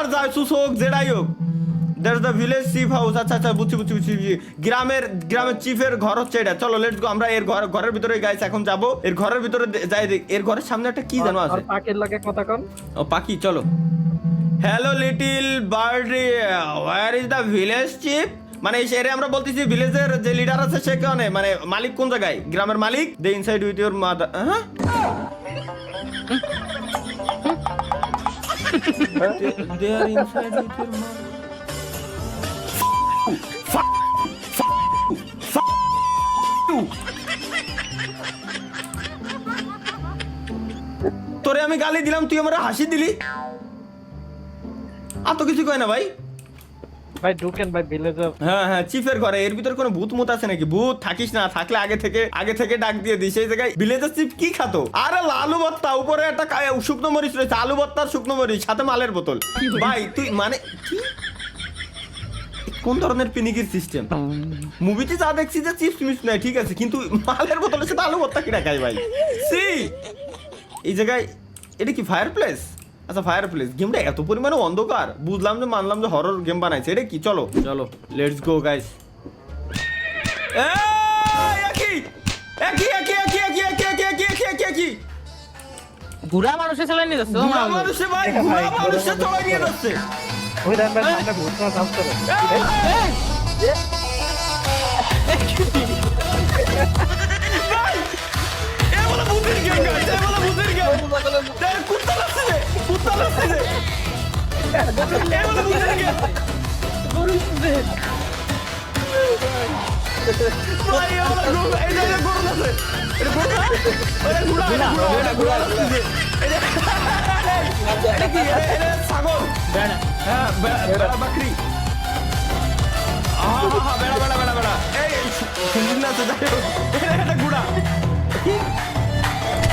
আর Jesus হোক যেটাই হোক, that's the village chief house. আচ্ছা আচ্ছা, বুঝছি বুঝছি বুঝছি। গ্রামের চিফের ঘর হচ্ছে এটা। চলো লেটস গো, আমরা এর ঘরের ভিতরে গাইস এখন যাবো। এর ঘরের ভিতরে যাই দেখ। এর ঘরের সামনে একটা কি জানো আছে? পাখির লাগে কথা কন। ও পাখি, চলো। Hello little bird, where is the village chief? মানে এরে আমরা বলতেছি ভিলেজের যে লিডার আছে সে কেন, মানে মালিক কোন জায়গায়, গ্রামের মালিক। দে ইনসাইড উইথ ইওর মাদার। হ্যাঁ, দে আর ইনসাইড উইথ ইওর মাদার। তোরে আমি গালি দিলাম, তুই আমার হাসি দিলি। আর তো কিছু কয় না ভাই। ভাই ঢুকেন ভাই ভিলেজের। হ্যাঁ হ্যাঁ, চিফের ঘরে। এর ভিতরে কোনো ভূত মুত আছে নাকি? ভূত থাকিস না, থাকলে আগে থেকে ডাক দিয়ে দিই। সেই জায়গায় ভিলেজের চিফ কি খাতো? আরে আলু ভর্তা, উপরে একটা শুকনো মরিচ রয়েছে, আলু ভর্তার শুকনো মরিচ, সাথে মালের বোতল। ভাই তুই মানে কি, কোন ধরনের পিনিকির সিস্টেম? মুভিতে যা দেখছি যে চিপস মিপস নাই, ঠিক আছে, কিন্তু মালের বোতলের সাথে আলু ভর্তা কিনা খাই ভাই? সি এই জায়গায় এটা কি ফায়ার প্লেস? আচ্ছা ফায়ার প্লেস। গেমটা এত পরিমাণে অন্ধকার, বুঝলাম যে, মানলাম যে হরর গেম বানাইছে। এটা কি? চলো চলো লেটস গো গাইস। বুড়া মানুষের চালাই নিয়ে যাচ্ছে। মানুষে ভাই, বুড়া মানুষে চালাই নিয়ে যাচ্ছে। ওই দেন ভাই সামনে ভূত না সাউন্ড করে। ভাই এ বলে ভূতের গেম গাইস, এ বলে ভূতের গেম। দেখ কুত্তা লাগছে রে, কুত্তা লাগছে রে। এ বলে ভূতের গেম। ভাই এ বলে গরু, এই যে গরু আছে। এটা গরু না? এটা ঘোড়া, এটা ঘোড়া লাগছে। এটা কি? এটা ছাগল। বেড়া। হ্যাঁ বেড়া, বাকরি। বেড়া। এই সুন্দর না তো, যাই হোক। এটা ঘোড়া।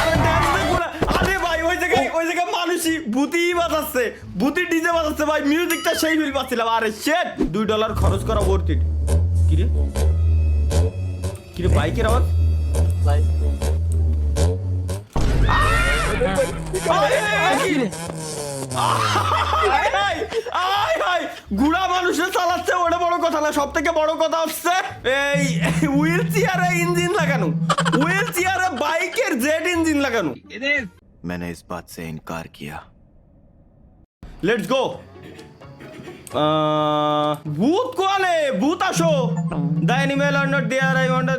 আরে দেখবে ঘোড়া। আরে ভাই ওই জায়গায় মানুষই ভূতি বাজাচ্ছে, ভূতি ডিজে বাজাচ্ছে ভাই। মিউজিকটা সেই ফিল পাচ্ছিলাম। আরে শেট, $2 খরচ করা ভর্তি। কিরে বাইকের আওয়াজ? গুড়া মানুষের চালাচ্ছে, ওটা বড় কথা না। সব থেকে বড় কথা হচ্ছে এই হুইল চেয়ারে ইঞ্জিন লাগানো, হুইল চেয়ারে বাইকের জেড ইঞ্জিন লাগানো। मैंने इस बात से इनकार किया। Let's go. ভূত কোয়ালে, ভূত আসো। The animal are not there, I want.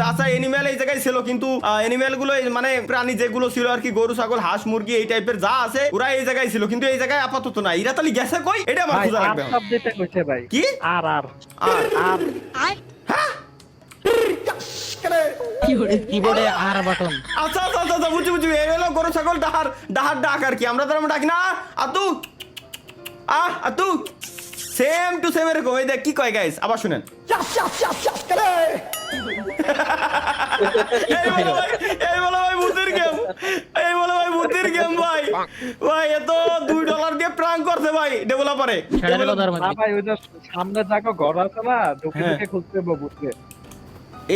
আচ্ছা অ্যানিমেল এই জায়গায় ছিল, কিন্তু অ্যানিমেল গুলো মানে প্রাণী যেগুলো ছিল আর কি, গরু ছাগল হাঁস মুরগি এই টাইপের যা আছে ওরা এই জায়গায় ছিল, কিন্তু এই জায়গায় আপাতত না। এরা তাহলে গেছে কই? এটা আমার খোঁজা লাগবে। সব দিতে কইছে ভাই। কি আর কিবোর্ডে আর বাটন। আচ্ছা বুঝছি। এই হলো গরু ছাগল ডাহার ডাক আর কি, আমরা তো ডাকি না। আতু সেম টু সেম এরকম। এই দেখ কি কয় গাইস, আবার শুনেন। এই বলো ভাই ভূতের গেম, এই বলো ভাই ভূতের গেম। ভাই এত $2 দিয়ে প্রাঙ্ক করছে ভাই ডেভেলপারে। না ভাই ওই যে সামনে জায়গা ঘর আছে না, ঢুকে খুঁজতে বুঝতে।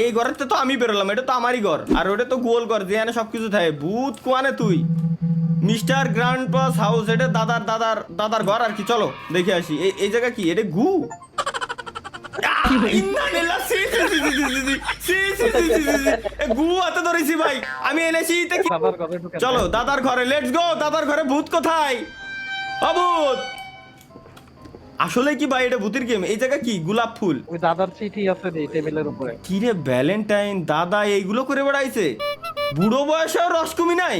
এই ঘরেতে তো আমি বেরোলাম, এটা তো আমারই ঘর। আর ওটা তো গোল ঘর, যেখানে সবকিছু থাকে। ভূত কোয়ানে তুই? মিস্টার গ্র্যান্ড পাস হাউস, এটা দাদার ঘর আর কি। চলো দেখে আসি। এই জায়গা কি? এটা গু। গু হাতে ধরেছি ভাই আমি, এনেছি। চলো দাদার ঘরে, লেটস গো। দাদার ঘরে ভূত কোথায়? অভূত আসলে কি ভাই? এটা ভূতের গেম। এই জায়গা কি? গোলাপ ফুল। ওই দাদার চিঠি আছে এই টেবিলের উপরে। কি রে ভ্যালেন্টাইন? দাদা এইগুলো করে বেড়াইছে? বুড়ো বয়সেও রস কমি নাই?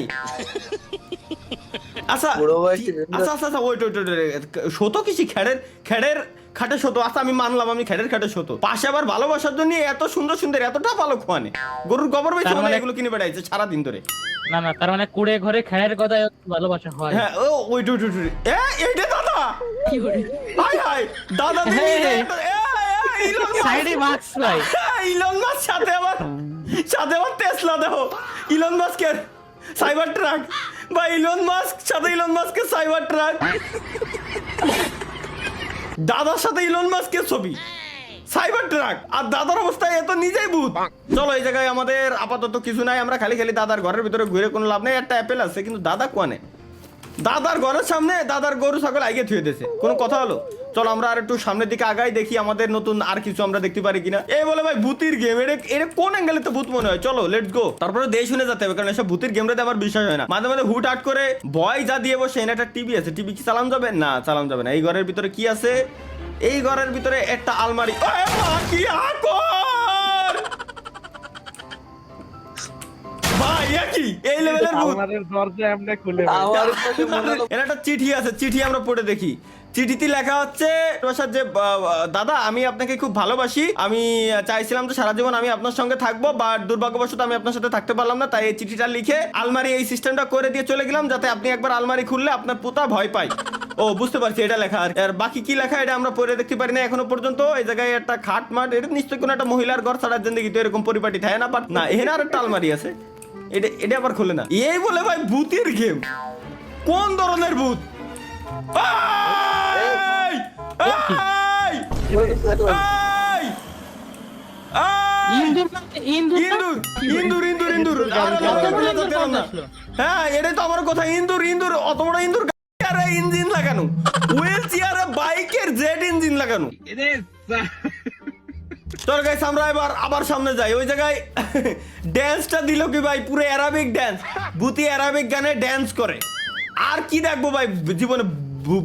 আচ্ছা ওই শত কিসি খেড়ের খাটে শত। আচ্ছা আমি মানলাম, আমি খেড়ের খাটে শত। পাশে আবার ভালোবাসার জন্য এত সুন্দর এতটা ভালো খোয়ানে। গরুর গোবর বেশি মানে এগুলো কিনে বেড়াইছে সারাদিন ধরে। না তার মানে কুড়ে ঘরে খেড়ের কথা ভালোবাসা হয়। হ্যাঁ ওই এইটা দাদা। হাই দাদা সাইডে মাস্ক ভাই। ইলন মাস্ক সাথে আবার টেসলা দেখো। ইলন মাস্কের সাইবার ট্রাক বা ইলন মাস্কের সাইবার ট্রাক। দাদার সাথে ইলন মাস্কের ছবি, সাইবার ট্রাক। আর দাদার অবস্থায় এত নিজেই ভূত। চলো এই জায়গায় আমাদের আপাতত কিছু নাই, আমরা খালি দাদার ঘরের ভিতরে ঘুরে কোনো লাভ নেই। একটা অ্যাপেল আছে কিন্তু দাদা কোয়ানে? দাদার ঘরের সামনে দাদার গরু ছাগল আগে থুয়ে দিয়েছে, কোনো কথা হলো? চলো আমরা আর একটু সামনের দিকে আগাই, দেখি আমাদের নতুন আর কিছু আমরা দেখতে পারি কিনা। এই বলে ভাই ভূতির গেম, এটা কোন অ্যাঙ্গেলে তো ভূত মনে হয়। চলো লেটস গো। তারপরে দেশ শুনে যেতে হবে, কারণ এসব ভূতির গেমটাতে আমার বিশ্বাস হয় না। মাঝে মাঝে হুট হাট করে ভয় যা দিয়ে বসে। এখানে একটা টিভি আছে, টিভি কি চালানো যাবে? না, চালানো যাবে না। এই ঘরের ভিতরে কি আছে? এই ঘরের ভিতরে একটা আলমারি। ওরে মা, কি আকর ভাই, এ কি এই লেভেলের ভূত? আমাদের দরজা এমনি খুলে এর একটা চিঠি আছে, চিঠি আমরা পড়ে দেখি। চিঠিতে লেখা হচ্ছে যে দাদা আমি আপনাকে খুব ভালোবাসি, আমি চাইছিলাম যে সারা জীবন আমি আপনার সঙ্গে থাকবো, বাট দুর্ভাগ্যবশত আমি আপনার সাথে থাকতে পারলাম না, তাই এই চিঠিটা লিখে আলমারি এই সিস্টেমটা করে দিয়ে চলে গেলাম, যাতে আপনি একবার আলমারি খুললে আপনার পুতা ভয় পায়। ও বুঝতে পারছি, এটা লেখা। আর বাকি কি লেখা এটা আমরা পড়ে দেখতে পারি না এখনো পর্যন্ত। এই জায়গায় একটা খাট মাঠ, এটা নিশ্চয়ই কোনো একটা মহিলার ঘর ছাড়ার জিন্দগি তো এরকম পরিপাটি থাকে না, বাট না, এখানে আর একটা আলমারি আছে, এটা এটা আবার খোলে না। এই বলে ভাই ভূতের গেম, কোন ধরনের ভূত? এই! এই! এই! এই! ইন্দুর। আরে লাগাতে দিলাম না। হ্যাঁ, এটাই তো আমার কথা। ইন্দুর অত বড় ইন্দুর, আরে ইঞ্জিন লাগানো, হুইল চেয়ারে বাইকের জেড ইঞ্জিন লাগানো। চল গাইস, আমরা এবার আবার সামনে যাই। ওই জায়গায় ড্যান্সটা দিল কি ভাই, পুরো অ্যারাবিক ড্যান্স, ভূতি অ্যারাবিক গানে ড্যান্স করে। আর কি দেখবো ভাই জীবনে,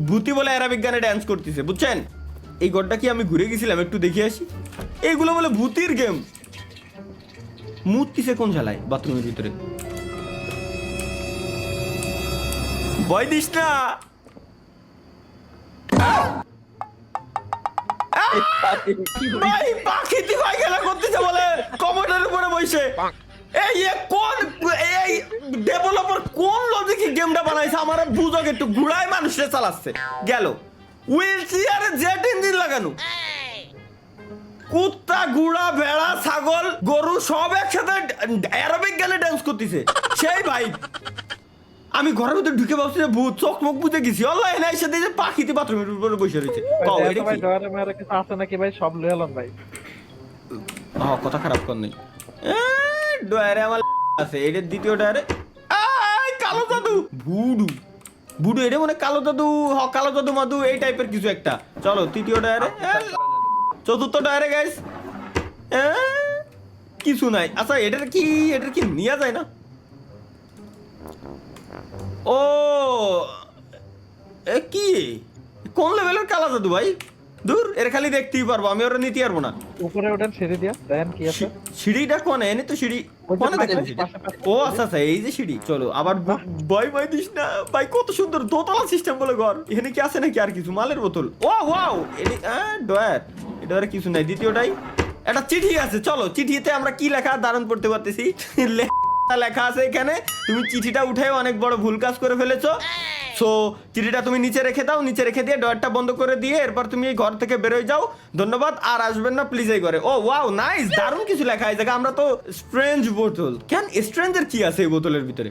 ভূতি বলে অ্যারাবিক গানে ড্যান্স করতেছে, বুঝছেন? এই ঘরটা কি আমি ঘুরে গেছিলাম, একটু দেখে আসি। এইগুলো বলে ভূতির গেম, মুততিছে কোন ঝালায় বাথরুমের ভিতরে। ভয় দিস না। ভাই পাখিটি ভাই খেলা করতেছে বলে কমোডের উপরে বসে। এই কোন এই ডেভেলপার কোন লজিকে গেমটা বানাইছে আমার বুঝো, একটু ঘুরায় মানুষে চালাচ্ছে গেল। হুইল চেয়ারে জেট ইঞ্জিন লাগানো, কুত্তা ঘোড়া ভেড়া ছাগল গরু সব একসাথে অ্যারাবিক গানে ডান্স করতেছে, সেই ভাই। আমি ঘরের ভিতরে ঢুকে ভাবছি যে ভূত, চোখ মুখ বুঝে গেছি। আল্লাহ এনার সাথে যে পাখিতে বাথরুমের উপরে বসে রয়েছে। ভাই ডরে মেরে কিছু আছে নাকি ভাই, সব লয়ে এলাম ভাই। কথা খারাপ কর নেই, ডয়ারে আমার আছে। এটা দ্বিতীয় ডয়ারে কালো জাদু, বুডু এটা মনে কালো জাদু, কালো জাদু মাদু এই টাইপের কিছু একটা। চলো তৃতীয় ডয়ারে, চতুর্থ ডয়ারে গাইস কিছু নাই। আচ্ছা এটার কি নেওয়া যায় না? ও কি কোন লেভেলের কালো জাদু ভাই? দূর, এর খালি দেখতেই পারবো, আমি ওরা নিতে পারবো না। উপরে ওঠেন, সিঁড়ি দিয়া দেখেন কি আছে। সিঁড়িটা কোনে? এনে তো সিঁড়ি কোনে দেখেন? ও আচ্ছা এই যে সিঁড়ি। চলো আবার ভয় দিস না ভাই, কত সুন্দর দোতলা সিস্টেম বলে ঘর। এখানে কি আছে নাকি আর কিছু? মালের বোতল। ও ওয়াও, ডয়ার, এটা আর কিছু নাই। দ্বিতীয়টাই একটা চিঠি আছে। চলো চিঠিতে আমরা কি লেখা দারুণ পড়তে পারতেছি। লেখা আছে এখানে, তুমি চিঠিটা উঠে অনেক বড় ভুল কাজ করে ফেলেছো, সো চিঠিটা তুমি নিচে রেখে দাও, নিচে রেখে দিয়ে ডয়ারটা বন্ধ করে দিয়ে এরপর তুমি এই ঘর থেকে বেরোয় যাও, ধন্যবাদ, আর আসবেন না প্লিজ এই ঘরে। ও ওয়াও নাইস, দারুণ কিছু লেখা এই জায়গায়। আমরা তো স্ট্রেঞ্জ বোতল, কেন স্ট্রেঞ্জের কি আছে এই বোতলের ভিতরে?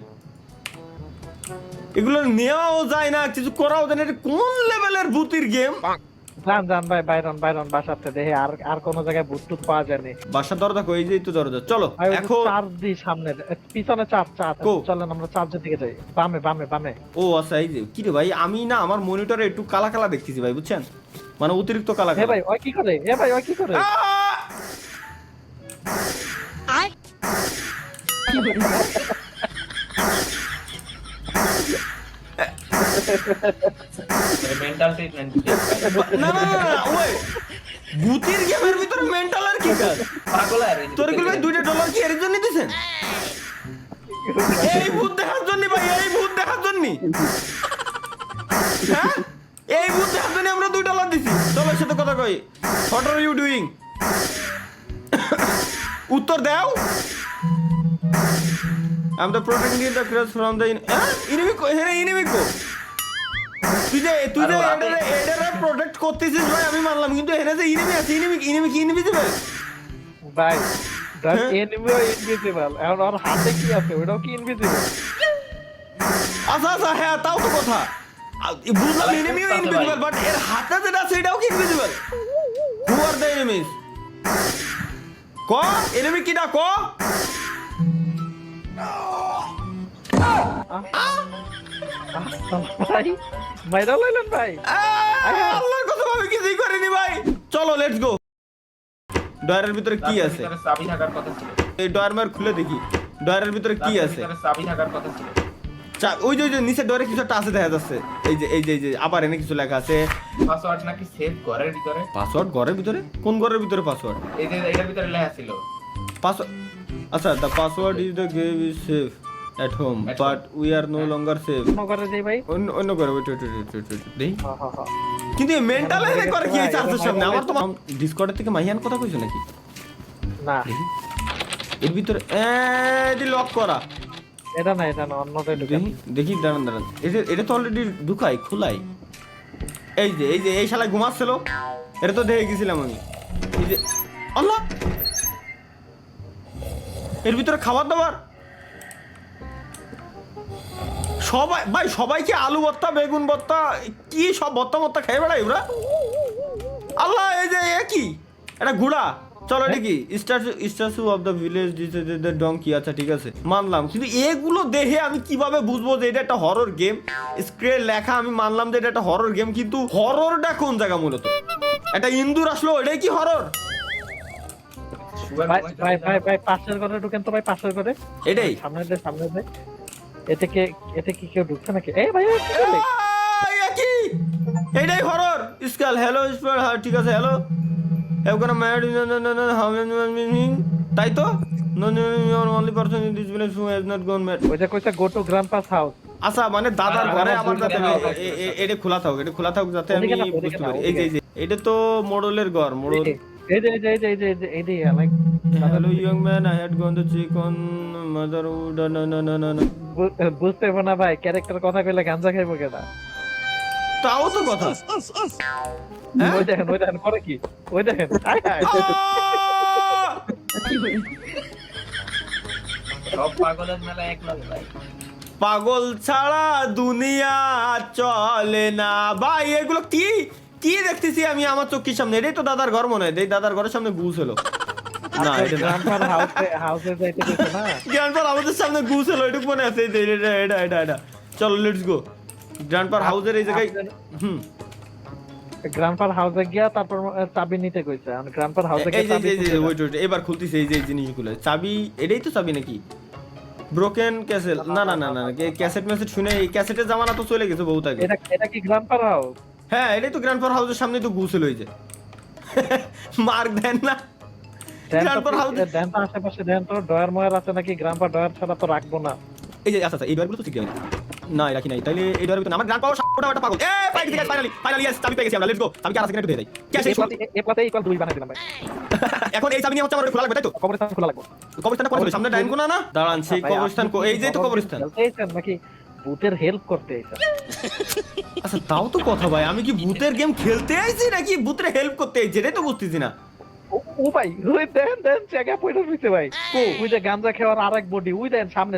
এগুলো নেওয়াও যায় না, কিছু করাও যায় না। এটা কোন লেভেলের ভূতির গেম? জান ভাই, বাইরন বাসাতে দেখে আর কোন জায়গায় ভূত টুত পাওয়া যায়নি। বাসার দরজা কই? যে তো দরজা। চলো এখন চার্জ দি সামনে, পিছনে চার্জ। চলেন আমরা চার্জের দিকে যাই। বামে। ও আচ্ছা, এই যে কি রে ভাই, আমি না আমার মনিটরে একটু কালা কালা দেখতেছি ভাই, বুঝছেন? মানে অতিরিক্ত কালা কালা। ভাই ওই কি করে? ভাই কি করে? Mental treatment. না ওই ভূতের গেমের ভিতরে মেন্টাল আর কি কাজ? পাগল আর তোর কি ভাই $2 কি এর জন্য দিছেন? এই ভূত দেখার জন্য ভাই, এই ভূত দেখার জন্য। হ্যাঁ, এই ভূত দেখার জন্য আমরা $2 দিছি। চলো সাথে কথা কই। What are you doing? উত্তর দাও। I am the protecting the cross from the enemy. Enemy কো তুই যে এটারে প্রোটেক্ট করতেছিস ভাই, আমি মানলাম, কিন্তু এখানে যে এনিমি আছে, এনিমি কি ইনভিজিবল ভাই? এনিমিও ইনভিজিবল, এখন ওর হাতে কি আছে ওটাও কি ইনভিজিবল? আচ্ছা হ্যাঁ, তাও তো কথা বুঝলাম, এনিমিও ইনভিজিবল, বাট এর হাতে যেটা আছে এটাও কি invisible? Who are the enemies? ক এনিমি কিডা ক? ভাই মাইরা লইলেন ভাই। আল্লাহর কসম আমি কিছুই করিনি ভাই। চলো লেটস গো। ডয়ারের ভিতরে কি আছে? চাবি থাকার কথা ছিল। এই ডয়ার মার খুলে দেখি। ডয়ারের ভিতরে কি আছে? চাবি থাকার কথা ছিল। ওই যে নিচে ডয়ারে কিছু একটা আছে দেখা যাচ্ছে। এই যে আবার এনে কিছু লেখা আছে। পাসওয়ার্ড নাকি সেভ ঘরের ভিতরে। পাসওয়ার্ড ঘরের ভিতরে? কোন ঘরের ভিতরে পাসওয়ার্ড? এই যে এটার ভিতরে লেখা ছিল। পাসওয়ার্ড আচ্ছা, the password is the game is safe at home but we are no longer safe। কোন করে যাই ভাই? অন্য করে ওয়েট দেই। হ্যাঁ। কিন্তু মেন্টাল এনে করে কি চার্জের সামনে আমার তো ডিসকর্ডের থেকে মাহিয়ান কথা কইছো নাকি? না এর ভিতরে এডি লক করা। এটা না অন্যটাই ঢুকে। দেখি দাঁড়ান এটা তো অলরেডি ঢুকাই খোলাই। এই যে এই শালা ঘুমাচ্ছিল, এটা তো দেখে গেছিলাম আমি। এই যে আল্লাহ, এর ভিতরে খাবার দাবার সবাই ভাই, সবাইকে আলু ভর্তা বেগুন ভর্তা কি সব ভর্তা খেয়ে বেড়াই ওরা। আল্লাহ এই যে কি এটা ঘোড়া। চলো এটা কি statue of the village donkey. আচ্ছা ঠিক আছে মানলাম, কিন্তু এগুলো দেখে আমি কিভাবে বুঝবো যে এটা একটা হরর গেম? স্ক্রিনে লেখা আমি মানলাম যে এটা একটা হরর গেম, কিন্তু হররটা কোন জায়গা? মূলত একটা ইন্দুর আসলো, এটাই কি হরর? ভাই পাশের ঘরে ঢুকেন তো ভাই, পাশের ঘরে। এটাই সামনে দে। এতে কি কেউ ঢুকছে নাকি? এই ভাই কি এটাই হরর স্কাল। হ্যালো স্পার, হ্যাঁ ঠিক আছে হ্যালো। এখানে তাই তো only person in this village who has not gone mad. ওইটা কইছে গো টু গ্র্যান্ডপাস হাউস। আচ্ছা মানে দাদার ঘরে আমার যাতে এটা খোলা থাকুক যাতে আমি বুঝতে পারি। এই যে এটা তো মোড়লের ঘর। মোড়ল এই যে like hello young man, I had gone the chick on motherwood. না বুঝতে পারবো না ভাই, ক্যারেক্টার কথা কইলে গাঞ্জা খাইবো কেডা? তাও তো কথা। ওই দেখেন করে কি? ওই দেখেন সব পাগলের মেলা এক লাগে ভাই। পাগল ছাড়া দুনিয়া চলে না ভাই। এগুলো কি দেখতেছি আমি আমার চোখের সামনে? এটাই তো দাদার ঘর মনে হয়। দাদার ঘরের সামনে গুছ হলো না? এটা গ্র্যান্ডপার হাউসে যাইতে দিছে না? গ্র্যান্ডপার আমাদের সামনে গুছ হলো, এটুকু মনে আছে। এটা চলো লেটস গো। গ্র্যান্ডপার হাউসের এই জায়গায় গ্র্যান্ডপার হাউসে গিয়া তারপর চাবি নিতে কইছে। আর গ্র্যান্ডপার হাউসে গিয়া চাবি ওয়েট এবার খুলতেছে। এই যে জিনিসগুলো চাবি, এটাই তো চাবি নাকি? Broken castle. না ক্যাসেট মেসেজ শুনে এই ক্যাসেটের জামানা তো চলে গেছে বহুত আগে। এটা কি গ্র্যান্ডপার হাউস? হ্যাঁ এটাই তো গ্র্যান্ডপার হাউসের সামনে তো গুছ হলো। এই যে মার্ক দেন না গ্র্যান্ডপার হাউস। দেন তো আশেপাশে দেন তো ডয়ার ময়ার আছে নাকি? গ্র্যান্ডপার ডয়ার ছাড়া তো রাখবো না। এই যে আচ্ছা এই ডয়ারগুলো তো ঠিক আছে না, রাখি নাই। তাইলে এই ডয়ারের ভিতরে আমার গ্র্যান্ডপার ওটা পাগল। ফাইনালি চাবি পেয়ে গেছি আমরা। Let's go. চাবি কি আর আছে কিনা একটু দিয়ে দেই। কি আছে? এ প্লাসে ইকুয়াল 2 বানাই দিলাম ভাই। এখন এই চাবি নিয়ে হচ্ছে আমার খোলা লাগবে তাই তো? কবরস্থান খোলা লাগবে। কবরস্থানটা কোথায়? সামনে ডাইন কোনা না? দাঁড়ান সেই কবরস্থান এই যে তো কবরস্থান। এইছেন নাকি ভূতের হেল্প করতে আইছেন? আচ্ছা তাও তো কথা ভাই, আমি কি ভূতের গেম খেলতে আইছি নাকি ভূতের হেল্প করতে আইছি? এটাই তো বুঝতেছি না। ও ভাই ওই দেন জায়গা পয়টা হইছে ভাই। ওই যে গাঞ্জা খাওয়ার আরেক বডি, ওই দেন সামনে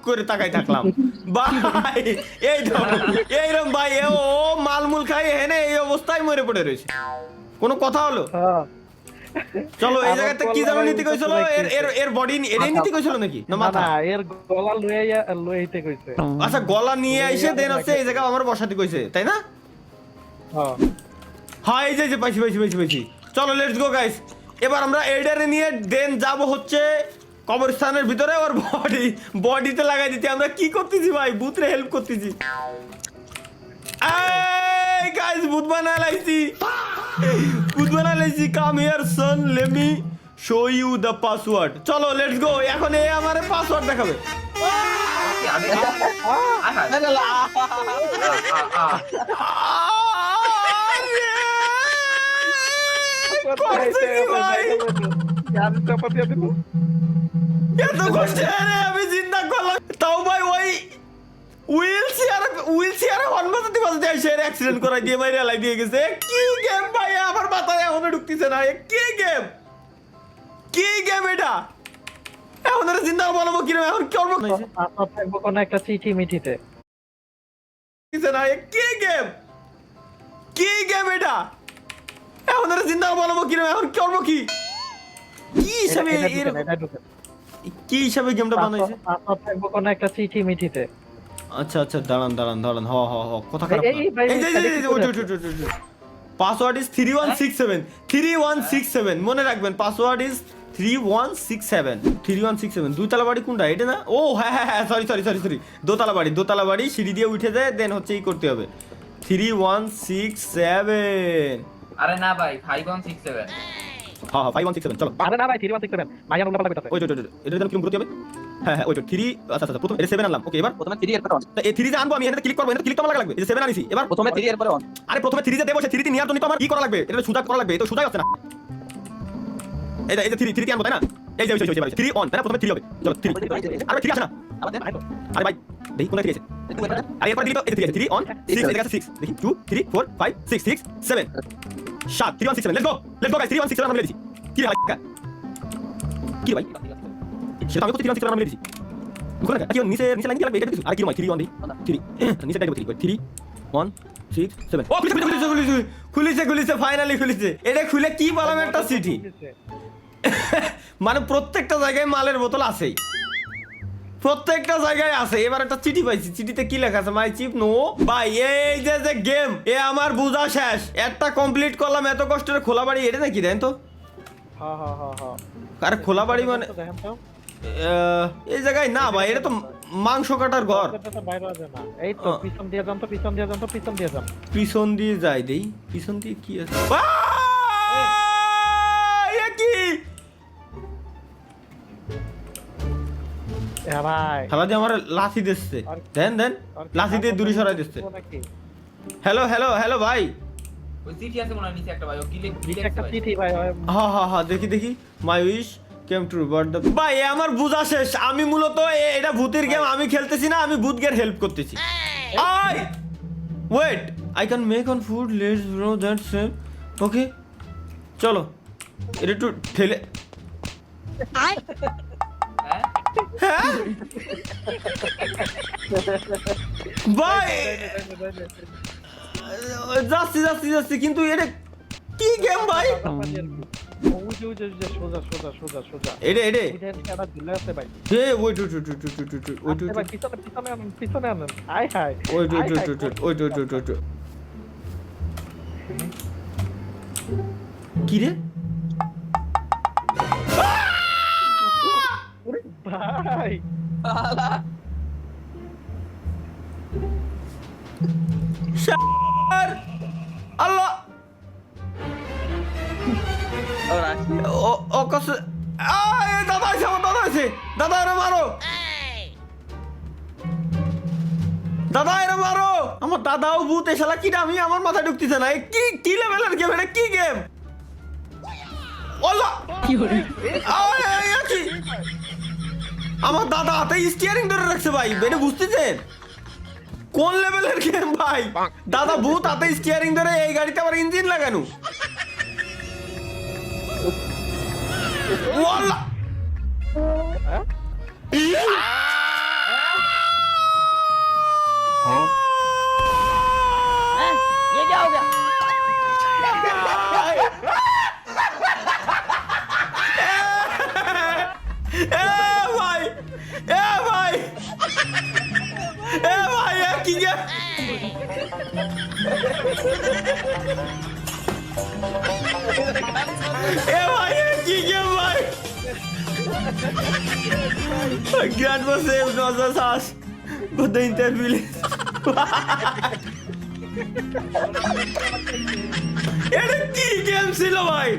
করে তাকাই থাকলাম ভাই। এইরকম ভাই ও মালমুল খাই হেনে এই অবস্থায় মরে পড়ে রয়েছে। কোনো কথা হলো? চলো এই জায়গাতে কি জানো নীতি কইছিল? এর বডি এরই নীতি কইছিল নাকি না মাথা? না এর গলা লইতে কইছে। আচ্ছা গলা নিয়ে আইসে দেন হচ্ছে এই জায়গা আমার বসাতে কইছে তাই না? হ্যাঁ এই যে পাইছি। চলো লেটস গো গাইস। এবার আমরা এডারে নিয়ে দেন যাব হচ্ছে কবরস্থানের ভিতরে। ওর বডিতে লাগাই দিতে আমরা কি করতেছি ভাই? ভূতরে হেল্প করতেছি। এই গাইস ভূত বানাই লাইছি। Come here son, let me show you the password. চলো লেটস গো। এখন এ আমারে পাসওয়ার্ড দেখাবে। আমি চিন্তা করলাম তাও ভাই ওই হুইল চেয়ারে হনবাজাতে বাজাতে অ্যাক্সিডেন্ট করাই দিয়ে মাইরে লাই দিয়ে গেছে। কি গেম ভাই আমার মাথায় এখনো ঢুকতেছে না। কি গেম এটা? এখন আর চিন্তা বলবো কিরকম এখন করবো থাকবো কোন একটা চিঠি মিঠিতে না। কি গেম এটা? এখন আর চিন্তা বলবো কিরকম এখন করবো কি হিসাবে? কি হিসাবে গেমটা বানাইছে? পাসওয়ার্ড থাকবো কোন একটা চিঠি মিঠিতে। আচ্ছা আচ্ছা, দাঁড়ান দাঁড়ান দাঁড়ান, হ হ হ, কথা খারাপ এই ভাই, পাসওয়ার্ড ইজ 3167 3167, মনে রাখবেন পাসওয়ার্ড ইজ 3167 3167। দুইতলা বাড়ি কোনটা, এটা না? ও হ্যাঁ হ্যাঁ হ্যাঁ, সরি সরি সরি সরি, দোতলা বাড়ি সিঁড়ি দিয়ে উঠে যায়, দেন হচ্ছে এই করতে হবে 3167। আরে না ভাই 5167 হ্যাঁ হ্যাঁ 5167, চলো। আরে না ভাই 3167 মাইয়া উল্টা পাল্টা কইতাছে। ওই এটা দিলাম, কি করতে হবে? হ্যাঁ হ্যাঁ ওই 3, আচ্ছা আচ্ছা, প্রথম এটা 7 আনলাম, ওকে। এবার প্রথমে 3 এরপর 1 তা এই 3 যে আনবো আমি, এখানে ক্লিক করবো, এখানে ক্লিক তো আমার লাগবে, এই যে 7 আনিছি। এবার প্রথমে 3 এরপর 1 আরে প্রথমে 3 যে দেবো, সেই 3 তে নেওয়ার জন্য তো আমার কি করা লাগবে? এটা সুজা করা লাগবে, এটা সুজাই হচ্ছে না। এই যে 3 আনবো, তাই না? এই যে 3 অন, তাই না? প্রথমে 3 হবে, চলো 3। আরে 3 আসে না, আমাদের আরে ভাই দেখি কোনটা 3 আছে। আরে এরপর দিলি তো, এই যে 3 অন 6, এই জায়গায় 6 দেখি 2 3 4 5 6 6 7 7 3167। লেটস গো গাইস, 3167 আমরা লিখেছি। কি রে ভাই, কি রে ভাই, সেটা আমি তো 3167 আমরা লিখেছি। কোন কি নিচে লাইন কি লাগবে, এটা কিছু? আর কি রকম 3 অন দিই 3 নিচে টাইপ 3 1 6 7। ও খুলেছে ফাইনালি খুলেছে। এটা খুলে কি বললাম, একটা চিঠি। মানে প্রত্যেকটা জায়গায় মালের বোতল আছেই, প্রত্যেকটা জায়গায় আছে। এবার একটা চিঠি পাইছি, চিঠিতে কি লেখা আছে? মাই চিপ নো ভাই, এই যে গেম, এ আমার বুঝা শেষ। একটা কমপ্লিট করলাম, এত কষ্টের খোলা বাড়ি, এটা নাকি দেন তো? হ্যাঁ হ্যাঁ হ্যাঁ হ্যাঁ, আরে খোলা বাড়ি মানে দেখেন তো এই জায়গায় না ভাই, এটা তো মাংস কাটার ঘর। এটা তো বাইরে আছে না। এই তো পিছন দিয়ে যান তো, পিছন দিয়ে যান। পিছন দিয়ে যাই দেই, পিছন দিয়ে কি আছে? এ কি এ ভাই খেলা দিয়ে আমার লাথি দিচ্ছে, দেন লাথি দিয়ে দূরে সরাই দিচ্ছে। হ্যালো ভাই, ওই চিঠি আছে মনে হয় নিচে একটা ভাই, ও কি লিখে একটা চিঠি ভাই। হ্যাঁ দেখি my wish came true but the ভাই, এ আমার বুঝা শেষ। আমি মূলত এটা ভূতের গেম আমি খেলতেছি না, আমি ভূতকে হেল্প করতেছি। I wait, I can make on food, let's bro that same. Okay চলো এটা একটু ঠেলে। হ্যাঁ হ্যাঁ ভাই, যাচ্ছি কিন্তু এটা কি গেম ভাই? সোজা এটা এটা দিলে আছে ভাই। হে ওয়েট ভাই পিছনে আনেন। আয় হায় ওয়েট কি রে ভাই শার, আল্লাহ ও কস, দাদা আছে, দাদা এরা মারো, আমার দাদাও ভূত। এ শালা কিটা, আমি আমার মাথায় ঢুকতেছে না। কি লেভেলের গেম এটা, কি গেম? আল্লাহ কি আমার দাদা হাতে স্টিয়ারিং ধরে রাখছে ভাই, এটা বুঝতেছেন কোন লেভেলের গেম ভাই? দাদা ভূত হাতে স্টিয়ারিং ধরে, এই গাড়িতে আবার ইঞ্জিন লাগানো। ওয়াল্লাহ ये क्या हो गया? ভাই কি গেম? কি গেম ভাই? Grad was saved, was us ass, but the intervillage. এটা কি গেম ছিল ভাই?